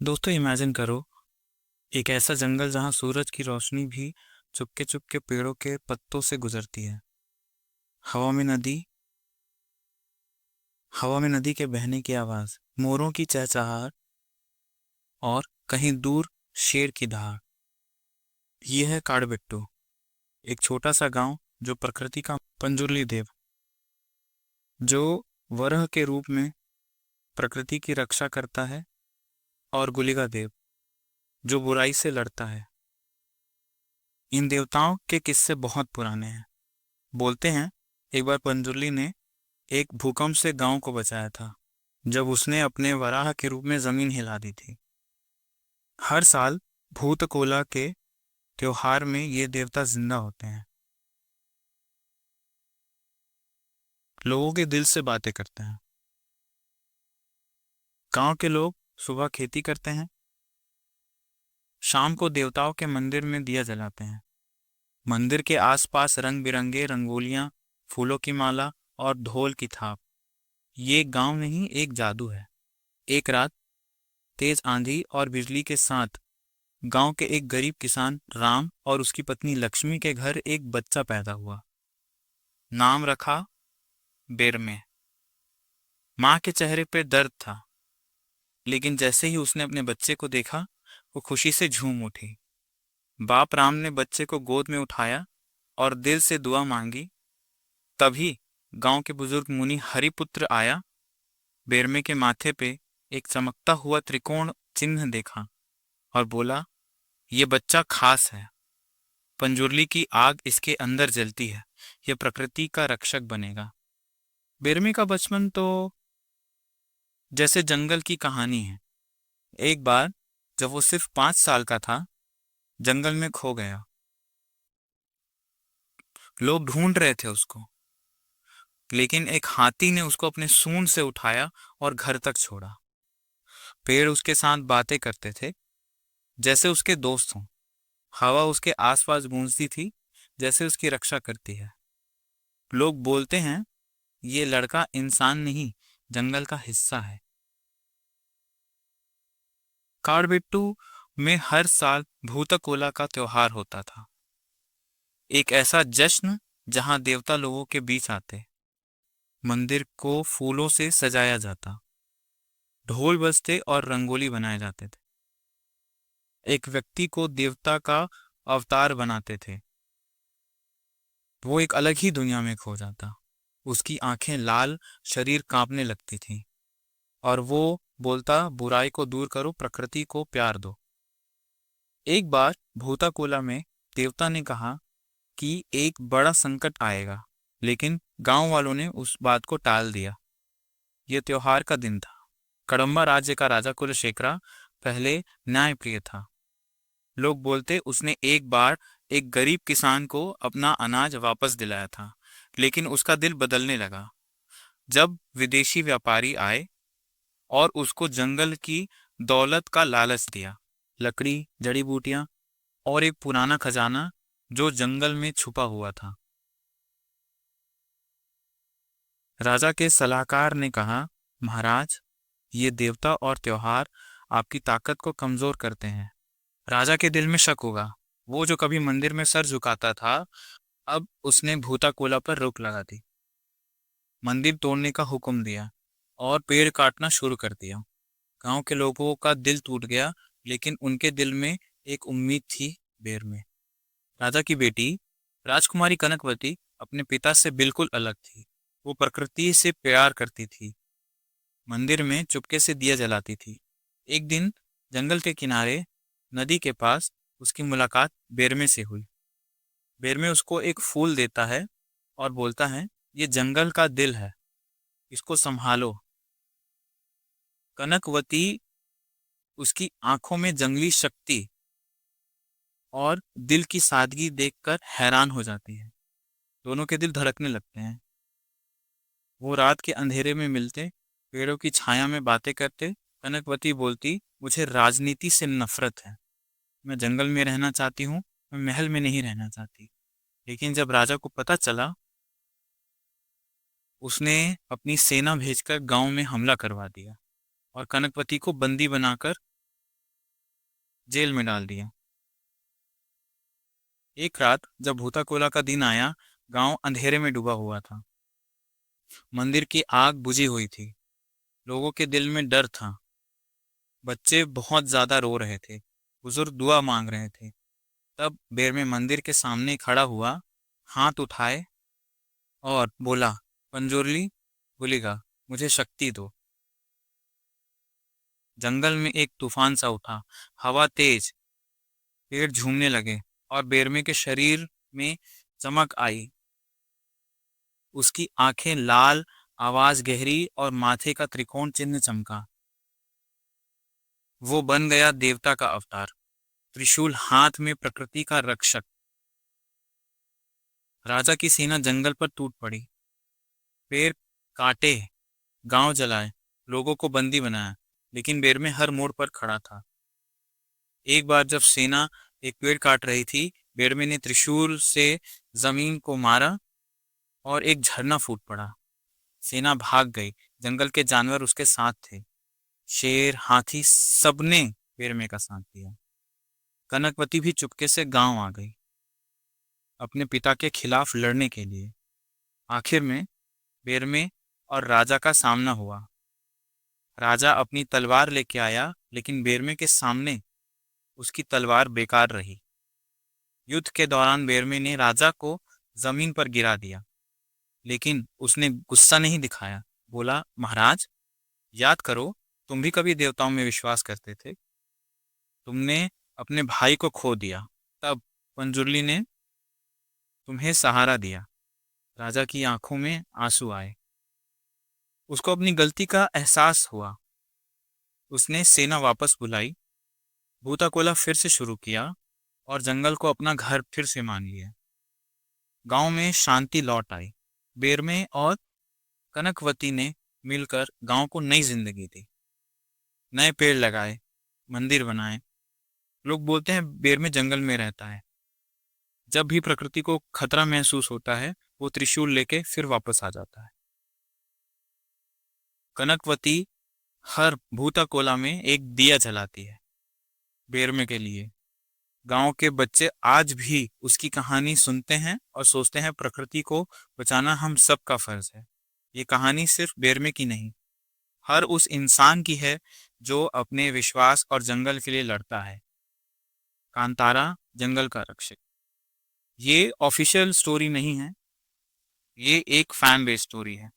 दोस्तों इमेजिन करो एक ऐसा जंगल जहां सूरज की रोशनी भी चुपके चुपके पेड़ों के पत्तों से गुजरती है। हवा में नदी हवा में नदी के बहने की आवाज, मोरों की चहचहाहट और कहीं दूर शेर की दहाड़। ये है काड़बेट्टू, एक छोटा सा गांव जो प्रकृति का पंजुर्ली देव, जो वरह के रूप में प्रकृति की रक्षा करता है, और गुलिका देव जो बुराई से लड़ता है। इन देवताओं के किस्से बहुत पुराने हैं। बोलते हैं एक बार पंजुर्ली ने एक भूकंप से गांव को बचाया था, जब उसने अपने वराह के रूप में जमीन हिला दी थी। हर साल भूतकोला के त्योहार में ये देवता जिंदा होते हैं, लोगों के दिल से बातें करते हैं। गांव के लोग सुबह खेती करते हैं, शाम को देवताओं के मंदिर में दिया जलाते हैं। मंदिर के आसपास रंग बिरंगे रंगोलियां, फूलों की माला और ढोल की थाप। ये गांव नहीं, एक जादू है। एक रात तेज आंधी और बिजली के साथ गांव के एक गरीब किसान राम और उसकी पत्नी लक्ष्मी के घर एक बच्चा पैदा हुआ। नाम रखा बेरमे। माँ के चेहरे पे दर्द था, लेकिन जैसे ही उसने अपने बच्चे को देखा, वो खुशी से झूम उठी। बाप राम ने बच्चे को गोद में उठाया और दिल से दुआ मांगी। तभी गांव के बुजुर्ग मुनि हरिपुत्र आया। बेरमे के माथे पे एक चमकता हुआ त्रिकोण चिन्ह देखा और बोला, ये बच्चा खास है। पंजुर्ली की आग इसके अंदर जलती है। यह प्रकृति का रक्षक बनेगा। बेरमे का बचपन तो जैसे जंगल की कहानी है। एक बार जब वो सिर्फ 5 साल का था, जंगल में खो गया। लोग ढूंढ रहे थे उसको, लेकिन एक हाथी ने उसको अपने सूंड से उठाया और घर तक छोड़ा। पेड़ उसके साथ बातें करते थे, जैसे उसके दोस्त हों। हवा उसके आसपास गूंजती थी, जैसे उसकी रक्षा करती है। लोग बोलते हैं ये लड़का इंसान नहीं, जंगल का हिस्सा है। काड़बेट्टू में हर साल भूतकोला का त्योहार होता था, एक ऐसा जश्न जहां देवता लोगों के बीच आते। मंदिर को फूलों से सजाया जाता, ढोल बजते और रंगोली बनाए जाते थे। एक व्यक्ति को देवता का अवतार बनाते थे, वो एक अलग ही दुनिया में खो जाता। उसकी आंखें लाल, शरीर कांपने लगती थी, और वो बोलता, बुराई को दूर करो, प्रकृति को प्यार दो। एक बार भूताकोला में देवता ने कहा कि एक बड़ा संकट आएगा, लेकिन गांव वालों ने उस बात को टाल दिया। यह त्योहार का दिन था। कड़म्बा राज्य का राजा कुलशेखरा पहले न्यायप्रिय था। लोग बोलते उसने एक बार एक गरीब किसान को अपना अनाज वापस दिलाया था, लेकिन उसका दिल बदलने लगा जब विदेशी व्यापारी आए और उसको जंगल की दौलत का लालच दिया। लकड़ी, जड़ी बूटियां और एक पुराना खजाना जो जंगल में छुपा हुआ था। राजा के सलाहकार ने कहा, महाराज, ये देवता और त्योहार आपकी ताकत को कमजोर करते हैं। राजा के दिल में शक होगा। वो जो कभी मंदिर में सर झुकाता था, अब उसने भूताकोला पर रोक लगा दी, मंदिर तोड़ने का हुक्म दिया और पेड़ काटना शुरू कर दिया। गांव के लोगों का दिल टूट गया, लेकिन उनके दिल में एक उम्मीद थी। बेर में राजा की बेटी राजकुमारी कनकवती अपने पिता से बिल्कुल अलग थी। वो प्रकृति से प्यार करती थी, मंदिर में चुपके से दिया जलाती थी। एक दिन जंगल के किनारे नदी के पास उसकी मुलाकात बेरमे से हुई। बेरमे उसको एक फूल देता है और बोलता है, ये जंगल का दिल है, इसको संभालो। कनकवती उसकी आंखों में जंगली शक्ति और दिल की सादगी देखकर हैरान हो जाती है। दोनों के दिल धड़कने लगते हैं। वो रात के अंधेरे में मिलते, पेड़ों की छाया में बातें करते। कनकवती बोलती, मुझे राजनीति से नफरत है, मैं जंगल में रहना चाहती हूँ, मैं महल में नहीं रहना चाहती। लेकिन जब राजा को पता चला, उसने अपनी सेना भेजकर गांव में हमला करवा दिया और कनकवती को बंदी बनाकर जेल में डाल दिया। एक रात जब भूता कोला का दिन आया, गांव अंधेरे में डूबा हुआ था। मंदिर की आग बुझी हुई थी। लोगों के दिल में डर था। बच्चे बहुत ज्यादा रो रहे थे। बुजुर्ग दुआ मांग रहे थे। तब बेरमे मंदिर के सामने खड़ा हुआ, हाथ उठाए और बोला, पंजोरली बोलेगा, मुझे शक्ति दो। जंगल में एक तूफान सा उठा। हवा तेज, पेड़ झूमने लगे और बेरमे के शरीर में चमक आई। उसकी आंखें लाल, आवाज गहरी और माथे का त्रिकोण चिन्ह चमका। वो बन गया देवता का अवतार, त्रिशूल हाथ में, प्रकृति का रक्षक। राजा की सेना जंगल पर टूट पड़ी। पेड़ काटे, गांव जलाए, लोगों को बंदी बनाया, लेकिन बेरमे हर मोड़ पर खड़ा था। एक बार जब सेना एक पेड़ काट रही थी, बेरमे ने त्रिशूल से जमीन को मारा और एक झरना फूट पड़ा। सेना भाग गई। जंगल के जानवर उसके साथ थे। शेर, हाथी, सबने बेरमे का साथ दिया। कनकवती भी चुपके से गांव आ गई, अपने पिता के खिलाफ लड़ने के लिए। आखिर में बेरमे और राजा का सामना हुआ। राजा अपनी तलवार लेके आया, लेकिन बेरमे के सामने उसकी तलवार बेकार रही। युद्ध के दौरान बेरमे ने राजा को जमीन पर गिरा दिया, लेकिन उसने गुस्सा नहीं दिखाया। बोला, महाराज, याद करो, तुम भी कभी देवताओं में विश्वास करते थे। तुमने अपने भाई को खो दिया, तब पंजुर्ली ने तुम्हें सहारा दिया। राजा की आंखों में आंसू आए। उसको अपनी गलती का एहसास हुआ। उसने सेना वापस बुलाई, भूताकोला फिर से शुरू किया और जंगल को अपना घर फिर से मान लिया। गांव में शांति लौट आई। बेरमे और कनकवती ने मिलकर गांव को नई जिंदगी दी। नए पेड़ लगाए, मंदिर बनाए। लोग बोलते हैं बेरमे जंगल में रहता है। जब भी प्रकृति को खतरा महसूस होता है, वो त्रिशूल लेके फिर वापस आ जाता है। कनकवती हर भूताकोला में एक दिया जलाती है, बेरमे के लिए। गांव के बच्चे आज भी उसकी कहानी सुनते हैं और सोचते हैं, प्रकृति को बचाना हम सबका फर्ज है। ये कहानी सिर्फ बेरमे की नहीं, हर उस इंसान की है जो अपने विश्वास और जंगल के लिए लड़ता है। कांतारा, जंगल का रक्षक। ये ऑफिशियल स्टोरी नहीं है, ये एक फैन बेस्ड स्टोरी है।